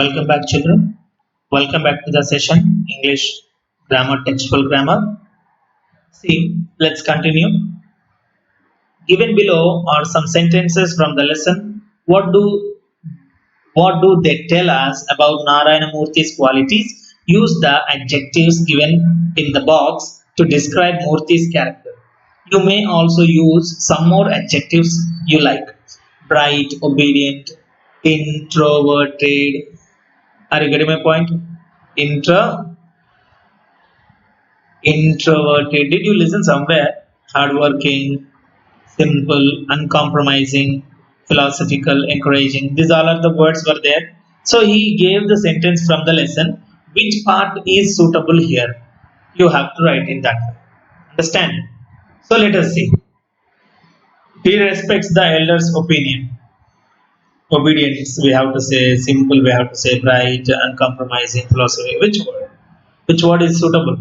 Welcome back, children. Welcome back to the session English grammar, textual grammar. See, let's continue. Given below are some sentences from the lesson. What do they tell us about Narayana Murthy's qualities? Use the adjectives given in the box to describe Murthy's character. You may also use some more adjectives you like. Bright, obedient, introverted. Are you getting my point? Introverted. Did you listen somewhere? Hardworking, simple, uncompromising, philosophical, encouraging. These all are the words were there. So he gave the sentence from the lesson. Which part is suitable here? You have to write in that way. Understand? So let us see. He respects the elders' opinion. Obedience, we have to say simple, we have to say bright, uncompromising, philosophy. Which word is suitable?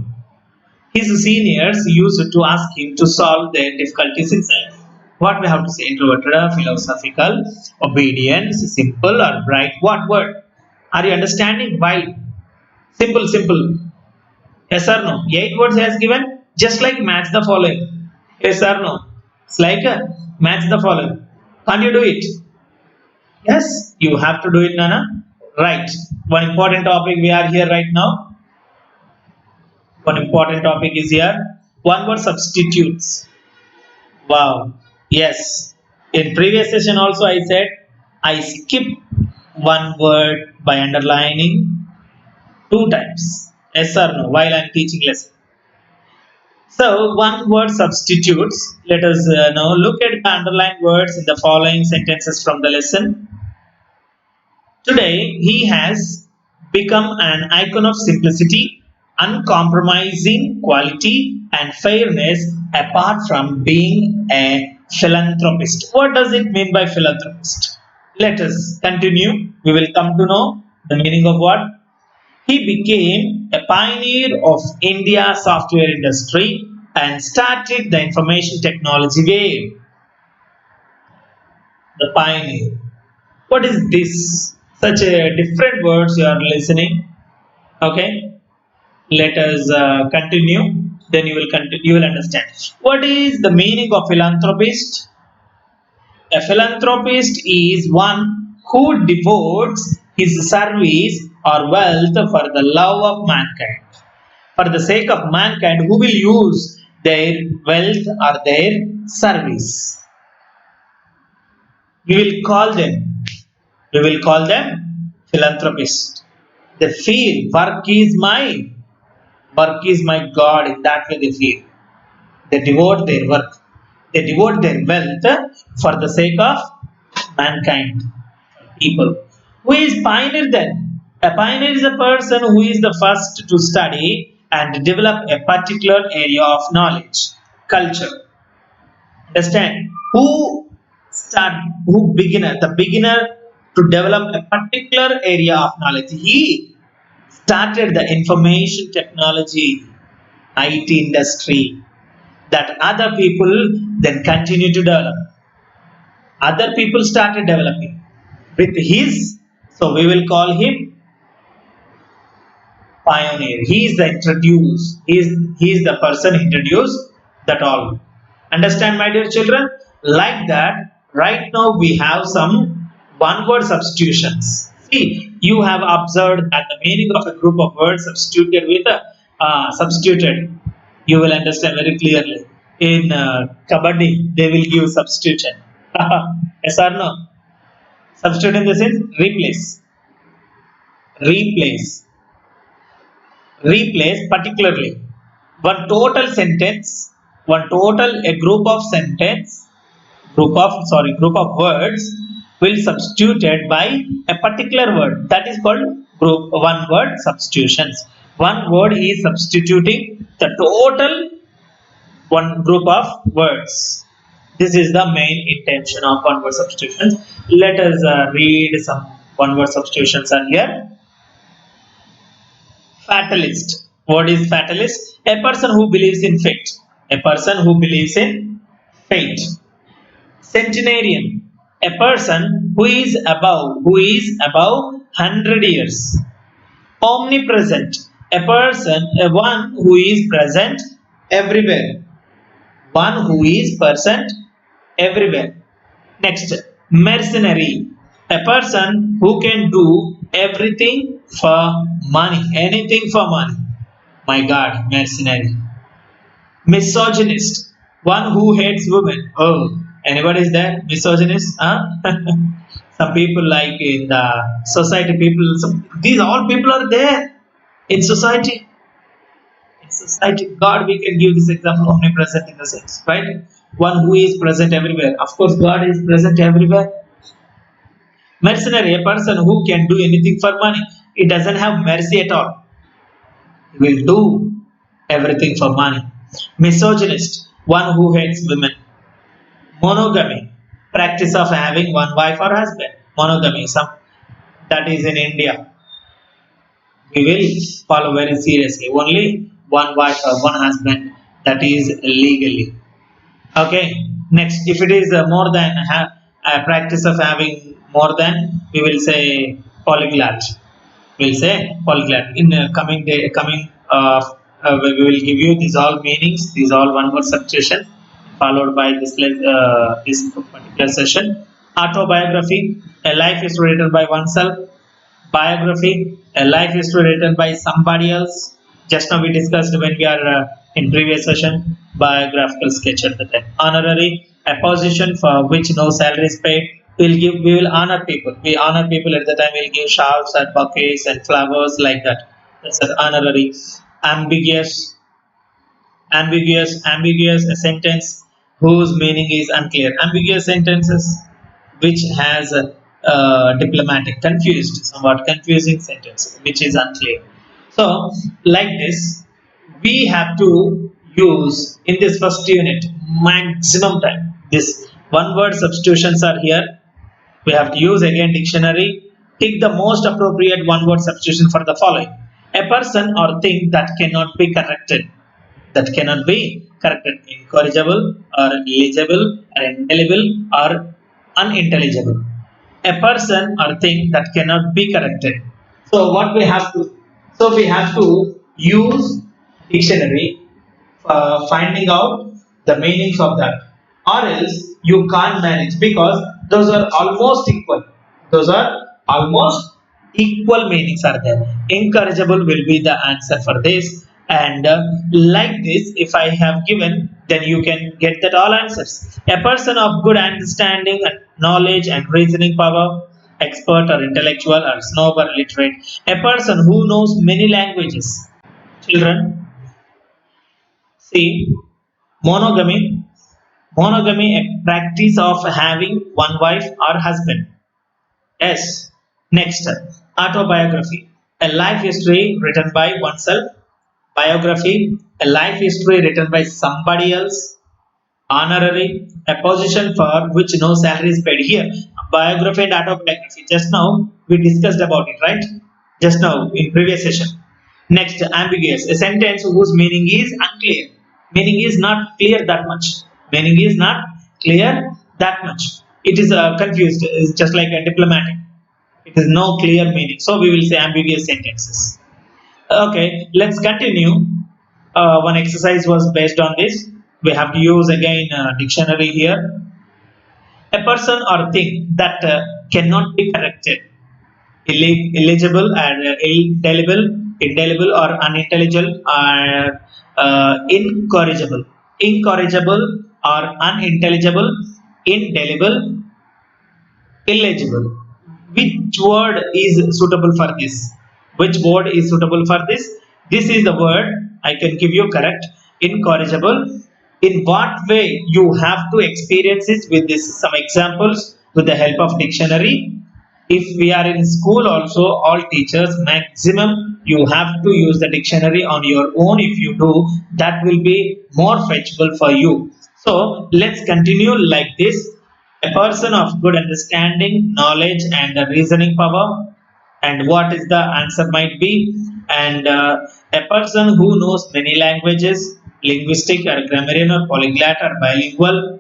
His seniors used to ask him to solve their difficulties in science. What we have to say? Introverted, philosophical, obedience, simple or bright. What word? Are you understanding? Why? Simple, simple. Yes or no? 8 words he has given. Just like match the following. Yes or no? It's like match the following. Can't you do it? Yes, you have to do it, Nana. Right. One important topic we are here right now. One important topic is here. One word substitutes. Wow. Yes. In previous session also I said I skip one word by underlining 2 times. Yes or no? While I am teaching lesson. So one word substitutes. Let us now look at the underlined words in the following sentences from the lesson. Today he has become an icon of simplicity, uncompromising quality and fairness apart from being a philanthropist. What does it mean by philanthropist? Let us continue. We will come to know the meaning of what. He became a pioneer of India's software industry and started the information technology wave. The pioneer. What is this? Such a different words you are listening. Okay. Let us continue. Then you will understand. What is the meaning of philanthropist? A philanthropist is one who devotes his service or wealth for the love of mankind. For the sake of mankind, who will use their wealth or their service. We will call them philanthropists. They feel work is my God. In that way they feel. They devote their work. They devote their wealth for the sake of mankind, people. Who is pioneer then? A pioneer is a person who is the first to study and develop a particular area of knowledge, culture. Understand? The beginner to develop a particular area of knowledge. He started the information technology, IT industry that other people then continue to develop. Other people started developing with his, so we will call him pioneer. He is the introduced. He is the person introduced that all. Understand, my dear children? Like that, right now we have some one-word substitutions. See, you have observed that the meaning of a group of words substituted with a substituted. You will understand very clearly. In Kabaddi, they will give substitution. Yes or no? Substitute in the sense replace. Replace. Replace particularly. A group of words will substituted by a particular word. That is called group one word substitutions. One word is substituting the total one group of words. This is the main intention of one word substitutions. Let us read some one word substitutions are here. Fatalist. What is fatalist? A person who believes in fate. A person who believes in fate. Centenarian. A person who is above 100 years. Omnipresent, a person, one who is present everywhere. One who is present everywhere. Next, mercenary, a person who can do everything for money, anything for money. My God, mercenary. Misogynist, one who hates women. Oh, anybody is there? Misogynist? Huh? Some people like in the society, people, these all people are there in society. In society, God, we can give this example omnipresent in the sense, right? One who is present everywhere. Of course, God is present everywhere. Mercenary, a person who can do anything for money. He doesn't have mercy at all. He will do everything for money. Misogynist, one who hates women. Monogamy, practice of having one wife or husband. Monogamy, some that is in India. We will follow very seriously. Only one wife or one husband. That is legally. Okay. Next, if it is more than a practice of having more than, we will say polyglot. We'll say polyglot. In coming day, coming we will give you these all meanings. These all one word substitution followed by this particular session. Autobiography, a life is written by oneself. Biography, a life history written by somebody else. Just now we discussed when we are in previous session biographical sketch at the time. Honorary, a position for which no salary is paid. We will honor people. We honor people at the time. We'll give showers and bouquets and flowers like that. That's an honorary. Ambiguous, ambiguous, a sentence whose meaning is unclear. Ambiguous sentences which has a diplomatic, confused, somewhat confusing sentence which is unclear. So like this we have to use in this first unit maximum time. This one word substitutions are here. We have to use again dictionary. Pick the most appropriate one word substitution for the following: a person or thing that cannot be corrected, that cannot be corrected, incorrigible or illegible or indelible or unintelligible. A person or thing that cannot be corrected. So what we have to, so we have to use dictionary finding out the meanings of that, or else you can't manage because those are almost equal. Those are almost equal meanings are there. Incorrigible will be the answer for this, and like this if I have given, then you can get that all answers. A person of good understanding and knowledge and reasoning power, expert or intellectual or snob or literate. A person who knows many languages. Children, see, monogamy, monogamy, a practice of having one wife or husband. Yes. Next, autobiography, a life history written by oneself. Biography, a life history written by somebody else. Honorary, a position for which no salary is paid. Here, biography and autobiography. Just now we discussed about it, right? Just now in previous session. Next, ambiguous, a sentence whose meaning is unclear. Meaning is not clear that much. Meaning is not clear that much. It is confused. It's just like a diplomatic. It is no clear meaning. So we will say ambiguous sentences. Okay, let's continue. One exercise was based on this. We have to use again dictionary here. A person or thing that cannot be corrected. Illegible and indelible, indelible or unintelligible or incorrigible. Incorrigible or unintelligible, indelible, illegible. Which word is suitable for this? Which word is suitable for this? This is the word I can give you correct. Incorrigible. In what way you have to experience it with this? Some examples with the help of dictionary. If we are in school also, all teachers maximum you have to use the dictionary on your own. If you do, that will be more fetchable for you. So let's continue like this. A person of good understanding, knowledge and reasoning power, and what is the answer might be. And a person who knows many languages, linguistic or grammarian or polyglot or bilingual.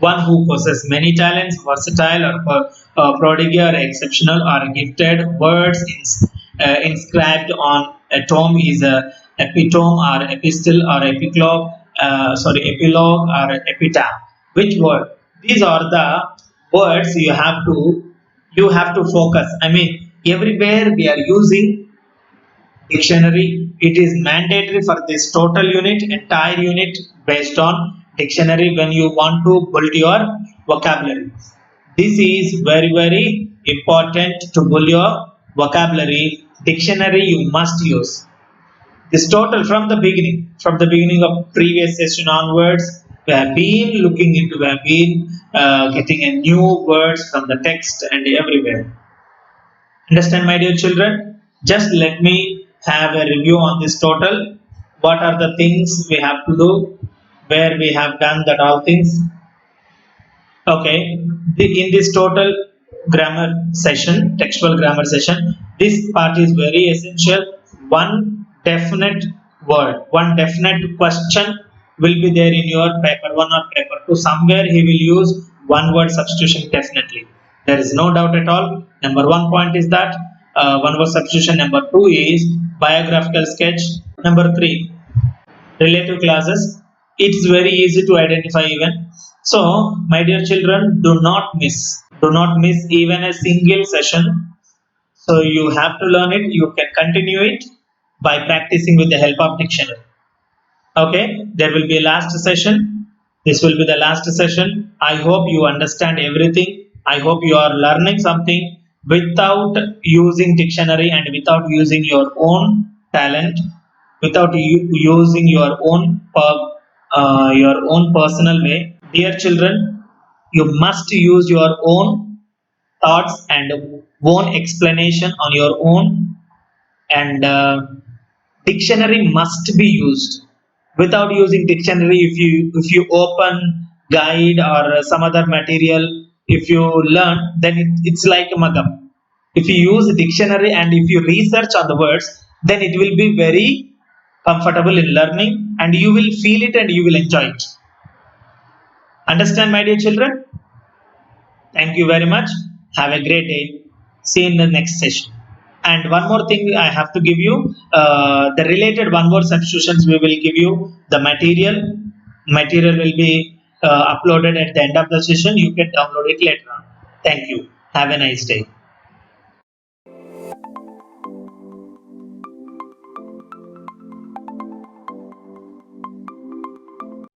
one who possesses many talents, versatile or prodigy or exceptional or gifted. Words inscribed on a tomb is a epitome or epistle or epilogue or epitaph. Which word? These are the words you have to focus. I mean, everywhere we are using dictionary. It is mandatory for this total unit, entire unit based on dictionary when you want to build your vocabulary. This is very, very important to build your vocabulary. Dictionary you must use. This total from the beginning of previous session onwards, we have been looking into, we have been getting a new words from the text and everywhere. Understand, my dear children? Just let me have a review on this total. What are the things we have to do? Where we have done that all things? Okay. In this total grammar session, textual grammar session, this part is very essential. One definite word, one definite question will be there in your paper 1 or paper 2. Somewhere he will use one word substitution definitely. There is no doubt at all. Number 1 point is that one word substitution. Number 2 is biographical sketch. Number 3, relative clauses. It's very easy to identify even. So my dear children, do not miss even a single session. So you have to learn it. You can continue it by practicing with the help of dictionary. Okay, there will be a last session. This will be the last session. I hope you understand everything. I hope you are learning something without using dictionary and without using your own talent, without using your own personal way. Dear children, you must use your own thoughts and own explanation on your own, and dictionary must be used. Without using dictionary, if you open guide or some other material, if you learn, then it's like a magam. If you use dictionary and if you research on the words, then it will be very comfortable in learning, and you will feel it and you will enjoy it. Understand, my dear children? Thank you very much. Have a great day. See you in the next session. And one more thing I have to give you, the related one word substitutions we will give you the material. Material will be uploaded at the end of the session. You can download it later on. Thank you. Have a nice day.